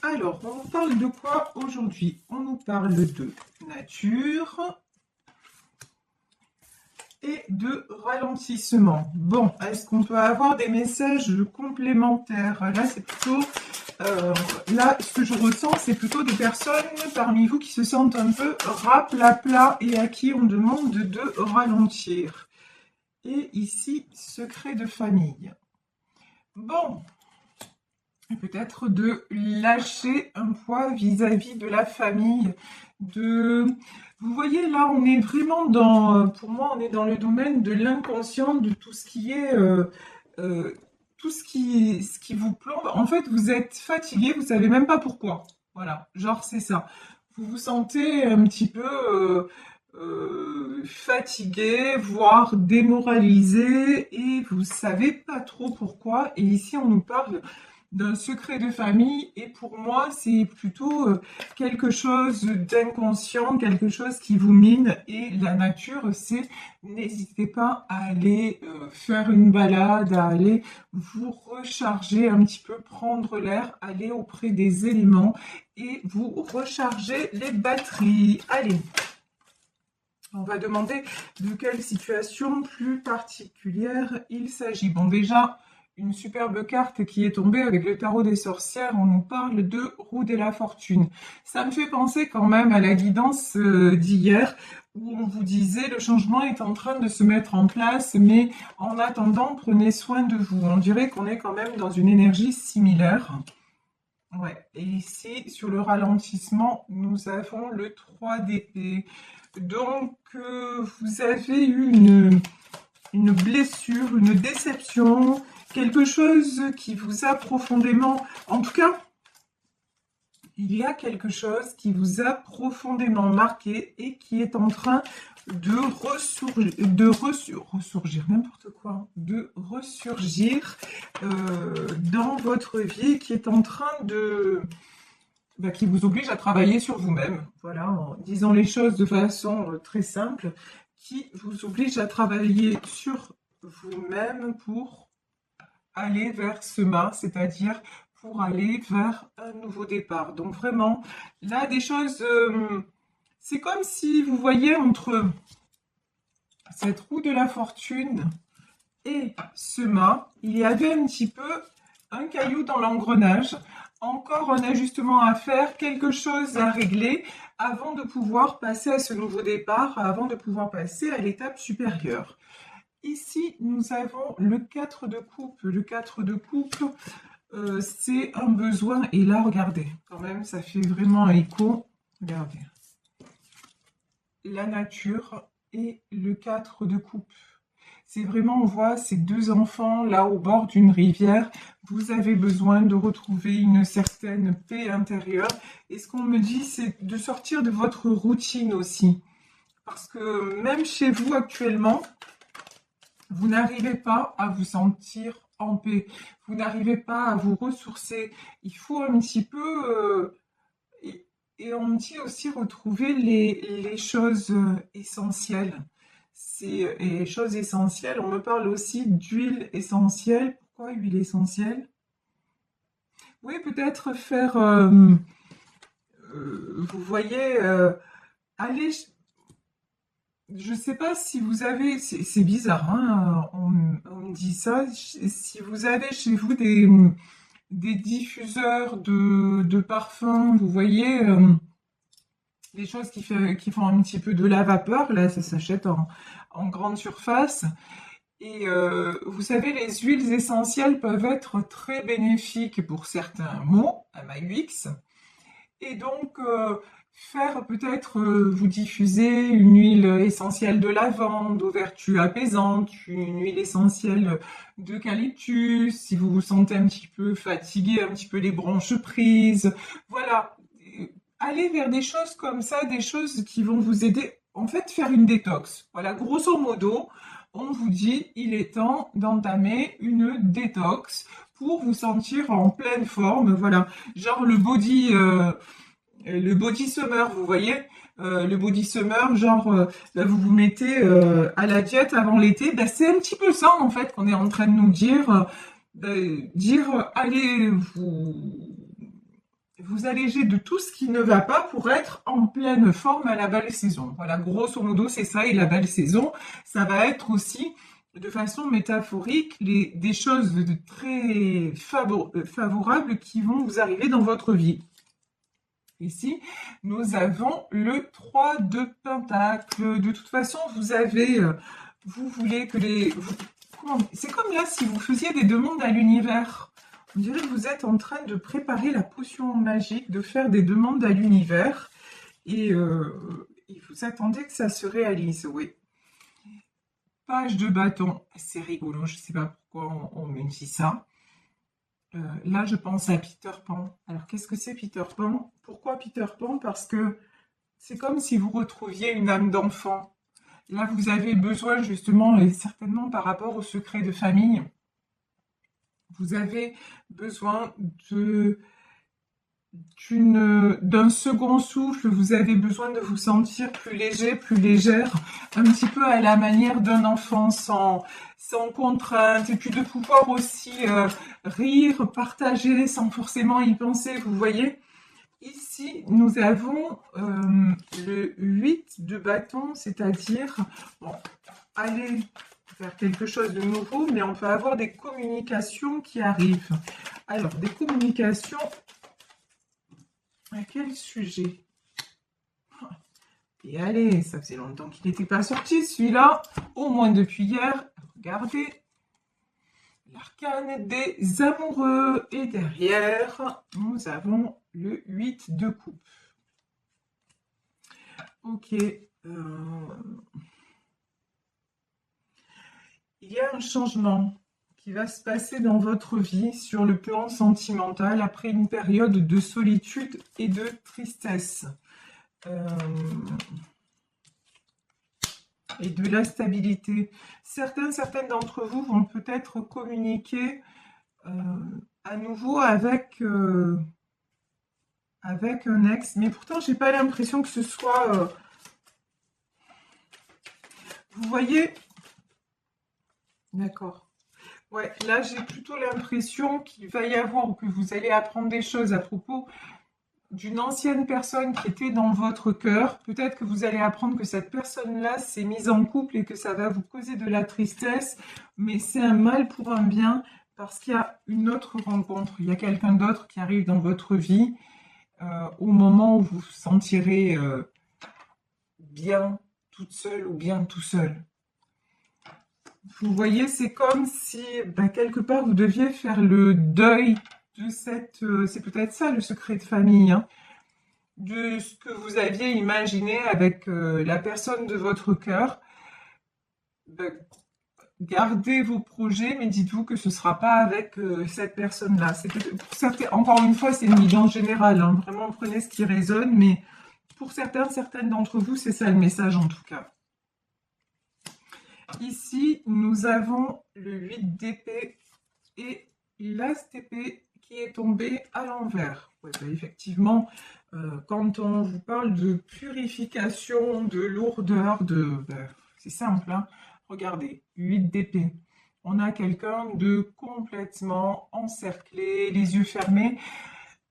Alors, on nous parle de quoi aujourd'hui? On nous parle de nature et de ralentissement. Bon, est-ce qu'on peut avoir des messages complémentaires? Là, c'est plutôt... là, ce que je ressens, c'est plutôt des personnes parmi vous qui se sentent un peu raplapla et à qui on demande de ralentir. Et ici, secret de famille. Bon, peut-être de lâcher un poids vis-à-vis de la famille, vous voyez là, on est vraiment pour moi, on est dans le domaine de l'inconscient, de tout ce qui est, tout ce qui vous plombe. En fait, vous êtes fatigué, vous savez même pas pourquoi. Voilà, genre c'est ça. Vous vous sentez un petit peu fatigué, voire démoralisé, et vous savez pas trop pourquoi. Et ici, on nous parle d'un secret de famille, et pour moi c'est plutôt quelque chose d'inconscient, quelque chose qui vous mine. Et la nature, c'est n'hésitez pas à aller faire une balade, à aller vous recharger un petit peu, prendre l'air, aller auprès des éléments et vous recharger les batteries. Allez, on va demander de quelle situation plus particulière il s'agit. Bon, déjà, une superbe carte qui est tombée avec le tarot des sorcières, on nous parle de roue de la fortune. Ça me fait penser quand même à la guidance d'hier, où on vous disait le changement est en train de se mettre en place, mais en attendant, prenez soin de vous. On dirait qu'on est quand même dans une énergie similaire. Ouais, et ici, sur le ralentissement, nous avons le 3 d'épée. Donc, vous avez eu une blessure, une déception, quelque chose qui vous a profondément... En tout cas, il y a quelque chose qui vous a profondément marqué et qui est en train de ressurgir, n'importe quoi, de ressurgir dans votre vie, qui est en train de... qui vous oblige à travailler sur vous-même, voilà, en disant les choses de façon très simple, qui vous oblige à travailler sur vous-même pour aller vers ce mât, c'est-à-dire pour aller vers un nouveau départ. Donc vraiment, là, des choses, c'est comme si vous voyez entre cette roue de la fortune et ce mât, il y avait un petit peu un caillou dans l'engrenage, encore un ajustement à faire, quelque chose à régler avant de pouvoir passer à ce nouveau départ, avant de pouvoir passer à l'étape supérieure. Ici, nous avons le 4 de coupe. Le 4 de coupe, c'est un besoin. Et là, regardez, quand même, ça fait vraiment écho. Regardez. La nature et le 4 de coupe. C'est vraiment, on voit ces deux enfants là au bord d'une rivière. Vous avez besoin de retrouver une certaine paix intérieure. Et ce qu'on me dit, c'est de sortir de votre routine aussi. Parce que même chez vous actuellement, vous n'arrivez pas à vous sentir en paix. Vous n'arrivez pas à vous ressourcer. Il faut un petit peu... et on me dit aussi retrouver les choses essentielles. Et les choses essentielles, on me parle aussi d'huile essentielle. Pourquoi huile essentielle? Oui, peut-être faire, vous voyez, aller, je ne sais pas si vous avez, c'est bizarre, hein, on me dit ça, si vous avez chez vous des diffuseurs de parfums, vous voyez, des choses qui font un petit peu de la vapeur, là ça s'achète en grande surface. Et vous savez, les huiles essentielles peuvent être très bénéfiques pour certains maux, MAUX. Et donc, faire peut-être, vous diffuser une huile essentielle de lavande aux vertus apaisantes, une huile essentielle d'eucalyptus, si vous vous sentez un petit peu fatigué, un petit peu les bronches prises. Voilà, aller vers des choses comme ça, des choses qui vont vous aider, en fait, faire une détox. Voilà, grosso modo, on vous dit, il est temps d'entamer une détox pour vous sentir en pleine forme. Voilà, genre le body summer, vous voyez, le body summer, genre là, vous vous mettez à la diète avant l'été. Ben, c'est un petit peu ça en fait qu'on est en train de nous dire, allez vous vous alléger de tout ce qui ne va pas pour être en pleine forme à la belle saison. Voilà, grosso modo, c'est ça. Et la belle saison, ça va être aussi, de façon métaphorique, des choses très favorables qui vont vous arriver dans votre vie. Ici, nous avons le 3 de Pentacle. De toute façon, vous voulez que c'est comme là si vous faisiez des demandes à l'univers. On dirait que vous êtes en train de préparer la potion magique, de faire des demandes à l'univers et vous attendez que ça se réalise, oui. Page de bâton, c'est rigolo, je ne sais pas pourquoi on me dit ça. Là, je pense à Peter Pan. Alors, qu'est-ce que c'est Peter Pan? Pourquoi Peter Pan? Parce que c'est comme si vous retrouviez une âme d'enfant. Là, vous avez besoin justement, et certainement par rapport au secret de famille, vous avez besoin d'un second souffle, vous avez besoin de vous sentir plus léger, plus légère, un petit peu à la manière d'un enfant, sans contrainte, et puis de pouvoir aussi rire, partager, sans forcément y penser, vous voyez. Ici, nous avons le 8 de bâton, c'est-à-dire, bon, aller faire quelque chose de nouveau, mais on peut avoir des communications qui arrivent. Alors, des communications, à quel sujet? Et allez, ça faisait longtemps qu'il n'était pas sorti, celui-là, au moins depuis hier. Regardez, l'arcane des amoureux. Et derrière, nous avons le 8 de coupe. Ok. Il y a un changement qui va se passer dans votre vie sur le plan sentimental après une période de solitude et de tristesse. Et de la stabilité. Certaines d'entre vous vont peut-être communiquer à nouveau avec un ex, mais pourtant j'ai pas l'impression que ce soit vous voyez, d'accord, ouais, là j'ai plutôt l'impression qu'il va y avoir, ou que vous allez apprendre des choses à propos d'une ancienne personne qui était dans votre cœur. Peut-être que vous allez apprendre que cette personne-là s'est mise en couple et que ça va vous causer de la tristesse, mais c'est un mal pour un bien, parce qu'il y a une autre rencontre, il y a quelqu'un d'autre qui arrive dans votre vie au moment où vous vous sentirez bien toute seule ou bien tout seul. Vous voyez, c'est comme si, quelque part, vous deviez faire le deuil de cette... c'est peut-être ça, le secret de famille, hein, de ce que vous aviez imaginé avec la personne de votre cœur. Gardez vos projets, mais dites-vous que ce ne sera pas avec cette personne-là. Encore une fois, c'est une guidance générale, hein, vraiment, prenez ce qui résonne, mais pour certaines d'entre vous, c'est ça le message en tout cas. Ici, nous avons le 8 d'épée et l'as d'épée qui est tombé à l'envers. Ouais, effectivement, quand on vous parle de purification, de lourdeur, c'est simple, hein. Regardez, 8 d'épée. On a quelqu'un de complètement encerclé, les yeux fermés.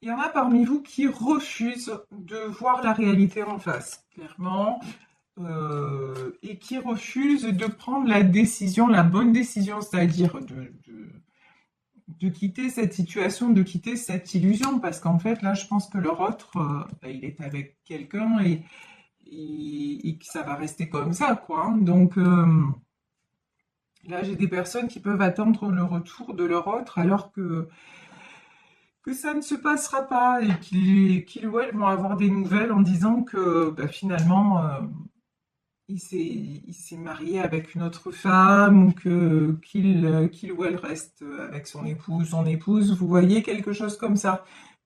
Il y en a parmi vous qui refusent de voir la réalité en face, clairement. Et qui refuse de prendre la décision, la bonne décision, c'est-à-dire de quitter cette situation, de quitter cette illusion, parce qu'en fait, là, je pense que leur autre, il est avec quelqu'un et que ça va rester comme ça, quoi. Donc, là, j'ai des personnes qui peuvent attendre le retour de leur autre, alors que ça ne se passera pas, et qu'ils ou elles vont avoir des nouvelles en disant que finalement... il s'est marié avec une autre femme, ou qu'il ou elle reste avec son épouse, vous voyez, quelque chose comme ça.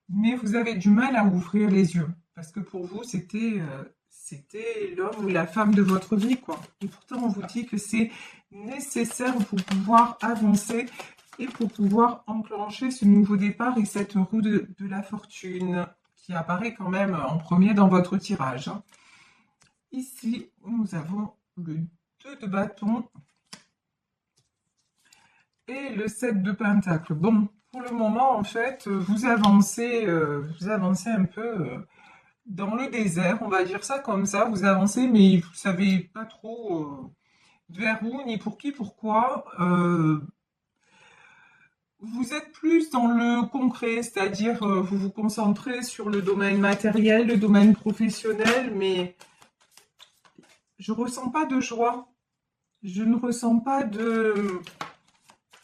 Mais vous avez du mal à ouvrir les yeux, parce que pour vous, c'était l'homme ou la femme de votre vie, quoi. Et pourtant, on vous dit que c'est nécessaire pour pouvoir avancer et pour pouvoir enclencher ce nouveau départ et cette roue de la fortune qui apparaît quand même en premier dans votre tirage, hein. Ici, nous avons le 2 de bâton et le 7 de pentacle. Bon, pour le moment, en fait, vous avancez un peu dans le désert, on va dire ça comme ça. Vous avancez, mais vous savez pas trop vers où, ni pour qui, pourquoi. Vous êtes plus dans le concret, c'est-à-dire vous vous concentrez sur le domaine matériel, le domaine professionnel, mais je ressens pas de joie. Je ne ressens pas de...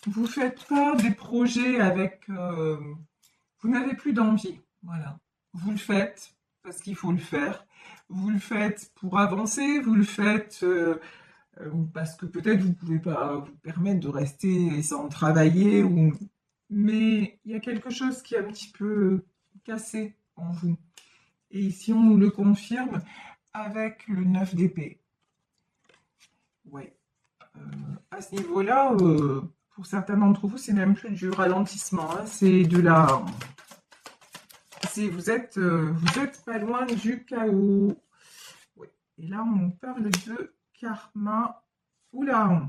Vous faites pas des projets avec... vous n'avez plus d'envie. Voilà. Vous le faites parce qu'il faut le faire. Vous le faites pour avancer. Vous le faites parce que peut-être vous ne pouvez pas vous permettre de rester sans travailler. Mais il y a quelque chose qui est un petit peu cassé en vous. Et ici, on nous le confirme avec le 9 d'épée. Ouais. À ce niveau-là, pour certains d'entre vous, c'est même plus du ralentissement, hein, c'est de la... vous êtes pas loin du chaos. Ouais. Et là, on parle de karma. Oula,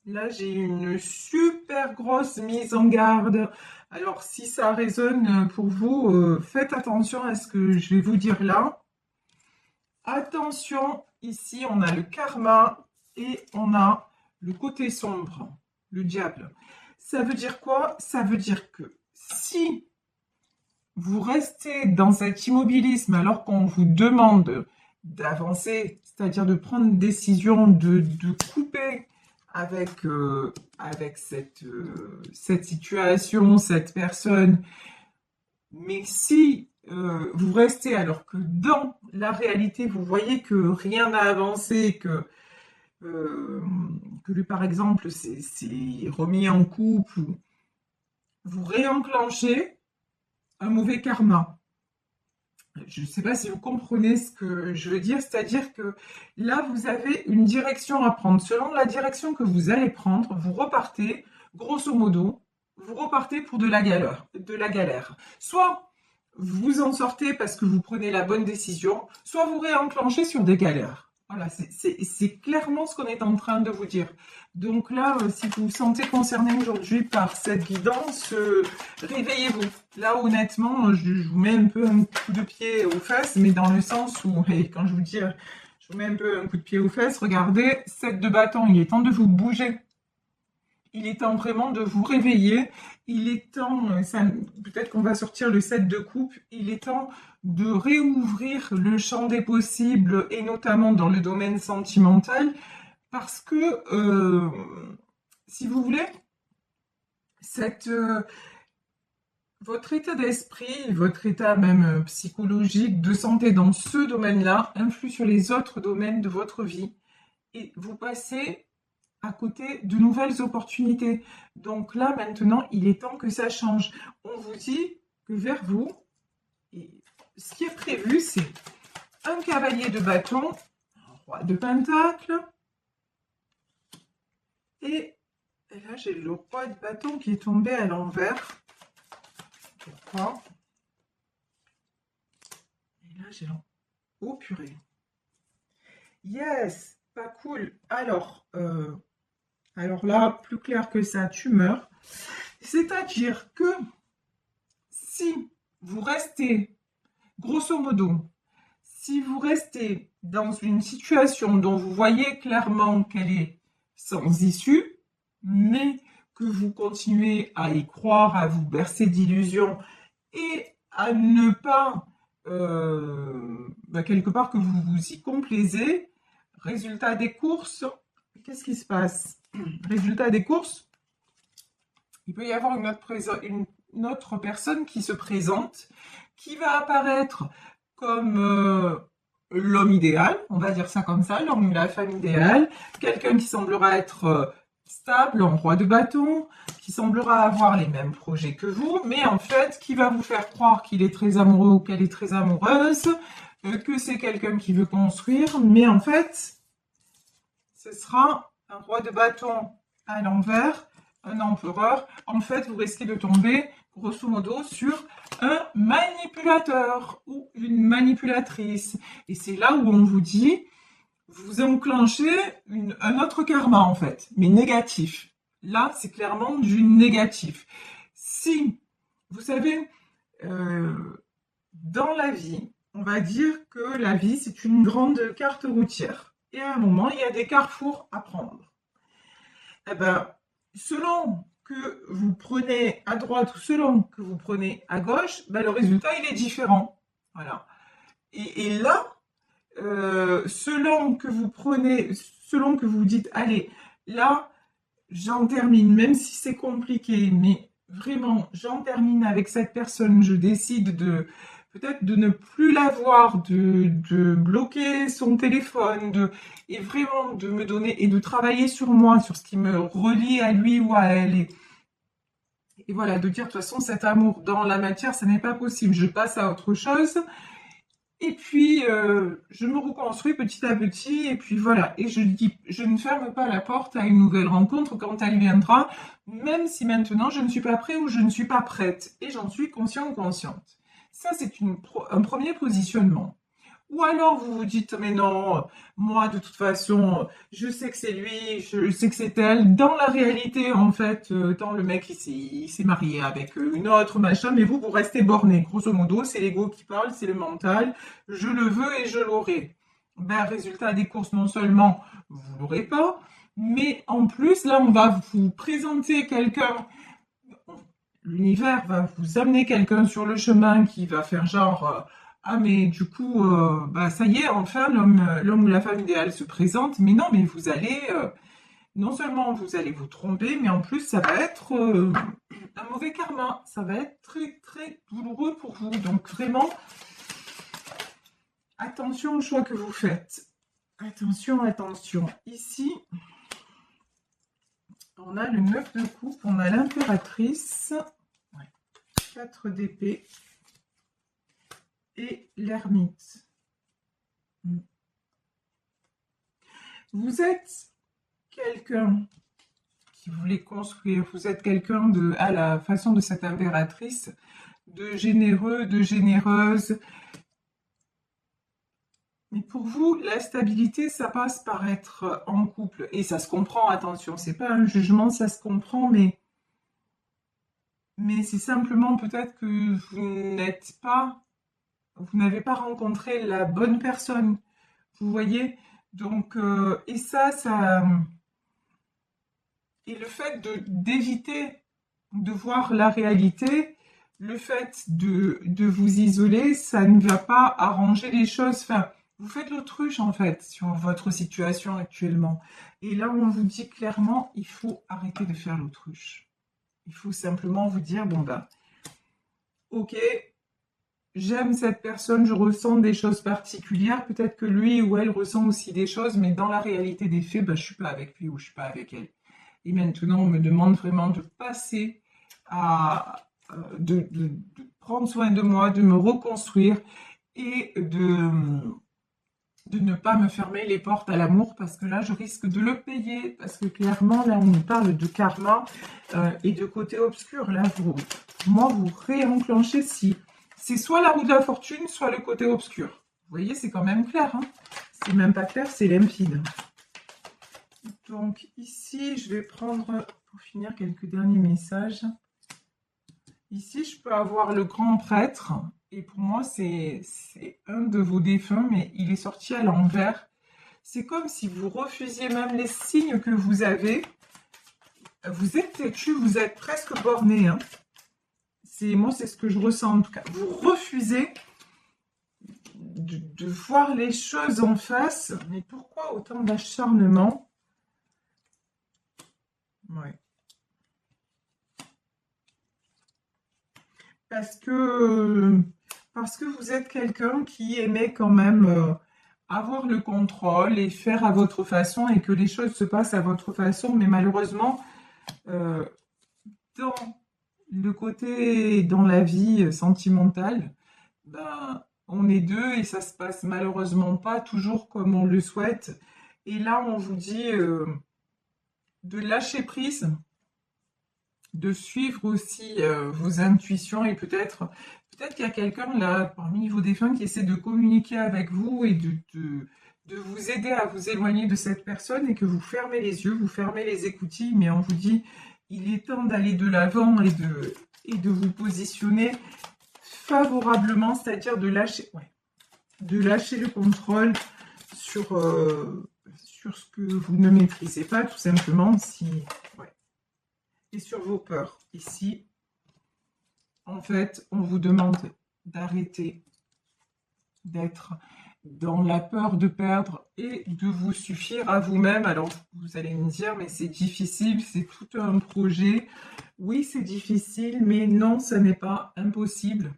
là, j'ai une super grosse mise en garde. Alors, si ça résonne pour vous, faites attention à ce que je vais vous dire là. Attention, ici, on a le karma et on a le côté sombre, le diable. Ça veut dire quoi? Ça veut dire que si vous restez dans cet immobilisme alors qu'on vous demande d'avancer, c'est-à-dire de prendre une décision, de couper avec cette situation, cette personne, mais si vous restez alors que dans la réalité, vous voyez que rien n'a avancé, par exemple, c'est remis en couple, vous réenclenchez un mauvais karma. Je ne sais pas si vous comprenez ce que je veux dire, c'est-à-dire que là, vous avez une direction à prendre. Selon la direction que vous allez prendre, vous repartez, grosso modo, vous repartez pour de la galère. Soit vous en sortez parce que vous prenez la bonne décision, soit vous réenclenchez sur des galères. Voilà, c'est clairement ce qu'on est en train de vous dire. Donc là, si vous vous sentez concerné aujourd'hui par cette guidance, réveillez-vous. Là, honnêtement, je vous mets un peu un coup de pied aux fesses, mais dans le sens où, et quand je vous dis, je vous mets un peu un coup de pied aux fesses, regardez, 7 de bâton, il est temps de vous bouger. Il est temps vraiment de vous réveiller. Il est temps, peut-être qu'on va sortir le 7 de coupe, il est temps de réouvrir le champ des possibles, et notamment dans le domaine sentimental, parce que, si vous voulez, votre état d'esprit, votre état même psychologique, de santé dans ce domaine-là, influe sur les autres domaines de votre vie. Et vous passez à côté de nouvelles opportunités. Donc là, maintenant, il est temps que ça change. On vous dit que vers vous, et ce qui est prévu, c'est un cavalier de bâton, un roi de pentacle, et là, j'ai le roi de bâton qui est tombé à l'envers. Pourquoi? Et là, j'ai oh purée. Yes, pas cool. Alors là, plus clair que ça, tu meurs. C'est-à-dire que si vous restez, grosso modo, si vous restez dans une situation dont vous voyez clairement qu'elle est sans issue, mais que vous continuez à y croire, à vous bercer d'illusions et à ne pas, quelque part, que vous vous y complaisez, résultat des courses, qu'est-ce qui se passe? Résultat des courses, il peut y avoir une autre personne qui se présente, qui va apparaître comme l'homme idéal, on va dire ça comme ça, l'homme ou la femme idéale, quelqu'un qui semblera être stable, en roi de bâton, qui semblera avoir les mêmes projets que vous, mais en fait, qui va vous faire croire qu'il est très amoureux ou qu'elle est très amoureuse, que c'est quelqu'un qui veut construire, mais en fait, ce sera un roi de bâton à l'envers, un empereur. En fait, vous risquez de tomber, grosso modo, sur un manipulateur ou une manipulatrice. Et c'est là où on vous dit, vous enclenchez un autre karma, en fait, mais négatif. Là, c'est clairement du négatif. si, vous savez, dans la vie, on va dire que la vie, c'est une grande carte routière. Et à un moment, il y a des carrefours à prendre. Eh ben, selon que vous prenez à droite ou selon que vous prenez à gauche, ben, le résultat, il est différent. Voilà. Et là, selon que vous prenez, selon que vous dites, allez, là, j'en termine, même si c'est compliqué, mais vraiment, j'en termine avec cette personne, je décide de peut-être de ne plus la voir, de bloquer son téléphone, et vraiment de me donner et de travailler sur moi, sur ce qui me relie à lui ou à elle. Et voilà, de dire de toute façon, cet amour dans la matière, ça n'est pas possible, je passe à autre chose. Et puis, je me reconstruis petit à petit, et puis voilà. Et je dis, je ne ferme pas la porte à une nouvelle rencontre quand elle viendra, même si maintenant je ne suis pas prêt ou je ne suis pas prête. Et j'en suis conscient ou consciente. Ça, c'est un premier positionnement. Ou alors vous vous dites, mais non, moi de toute façon, je sais que c'est lui, je sais que c'est elle. Dans la réalité, en fait, tant le mec il s'est marié avec une autre, machin, mais vous restez borné. Grosso modo, c'est l'ego qui parle, c'est le mental. Je le veux et je l'aurai. Ben, résultat des courses, non seulement vous l'aurez pas, mais en plus, là, on va vous présenter quelqu'un. L'univers va vous amener quelqu'un sur le chemin qui va faire genre ah mais du coup bah ça y est enfin l'homme ou la femme idéale se présente, mais non, mais vous allez non seulement vous allez vous tromper, mais en plus ça va être un mauvais karma, ça va être très très douloureux pour vous. Donc vraiment attention au choix que vous faites, attention, attention. Ici on a le 9 de coupe, on a l'impératrice, 4 d'épée et l'ermite. Vous êtes quelqu'un qui voulait construire, vous êtes quelqu'un à la façon de cette impératrice, de généreux, de généreuse. Mais pour vous, la stabilité, ça passe par être en couple. Et ça se comprend, attention, c'est pas un jugement, ça se comprend, mais c'est simplement peut-être que vous n'avez pas rencontré la bonne personne. Vous voyez? Donc, et et le fait d'éviter de voir la réalité, le fait de vous isoler, ça ne va pas arranger les choses. Enfin, vous faites l'autruche en fait sur votre situation actuellement. Et là, on vous dit clairement, il faut arrêter de faire l'autruche. Il faut simplement vous dire, bon ben, ok, j'aime cette personne, je ressens des choses particulières, peut-être que lui ou elle ressent aussi des choses, mais dans la réalité des faits, ben, je suis pas avec lui ou je suis pas avec elle. Et maintenant, on me demande vraiment de passer de prendre soin de moi, de me reconstruire et de ne pas me fermer les portes à l'amour, parce que là, je risque de le payer, parce que clairement, là, on nous parle de karma et de côté obscur. Là, vous réenclenchez si c'est soit la roue de la fortune, soit le côté obscur. Vous voyez, c'est quand même clair. Hein, c'est même pas clair, c'est limpide. Donc ici, je vais prendre, pour finir, quelques derniers messages. Ici, je peux avoir le grand prêtre. Et pour moi, c'est un de vos défunts, mais il est sorti à l'envers. C'est comme si vous refusiez même les signes que vous avez. Vous êtes têtu, vous êtes presque borné. Hein. Moi, c'est ce que je ressens en tout cas. Vous refusez de voir les choses en face. Mais pourquoi autant d'acharnement? Ouais. Parce que vous êtes quelqu'un qui aimait quand même avoir le contrôle et faire à votre façon et que les choses se passent à votre façon. Mais malheureusement, dans le côté, dans la vie sentimentale, ben, on est deux et ça se passe malheureusement pas toujours comme on le souhaite. Et là, on vous dit de lâcher prise, de suivre aussi vos intuitions et peut-être qu'il y a quelqu'un là parmi vos défunts qui essaie de communiquer avec vous et de vous aider à vous éloigner de cette personne et que vous fermez les yeux, vous fermez les écoutilles, mais on vous dit il est temps d'aller de l'avant et et de vous positionner favorablement, c'est-à-dire de lâcher, ouais, de lâcher le contrôle sur ce que vous ne maîtrisez pas, tout simplement, si, ouais. Et sur vos peurs. Ici, en fait, on vous demande d'arrêter d'être dans la peur de perdre et de vous suffire à vous-même. Alors, vous allez me dire, mais c'est difficile, c'est tout un projet. Oui, c'est difficile, mais non, ça n'est pas impossible.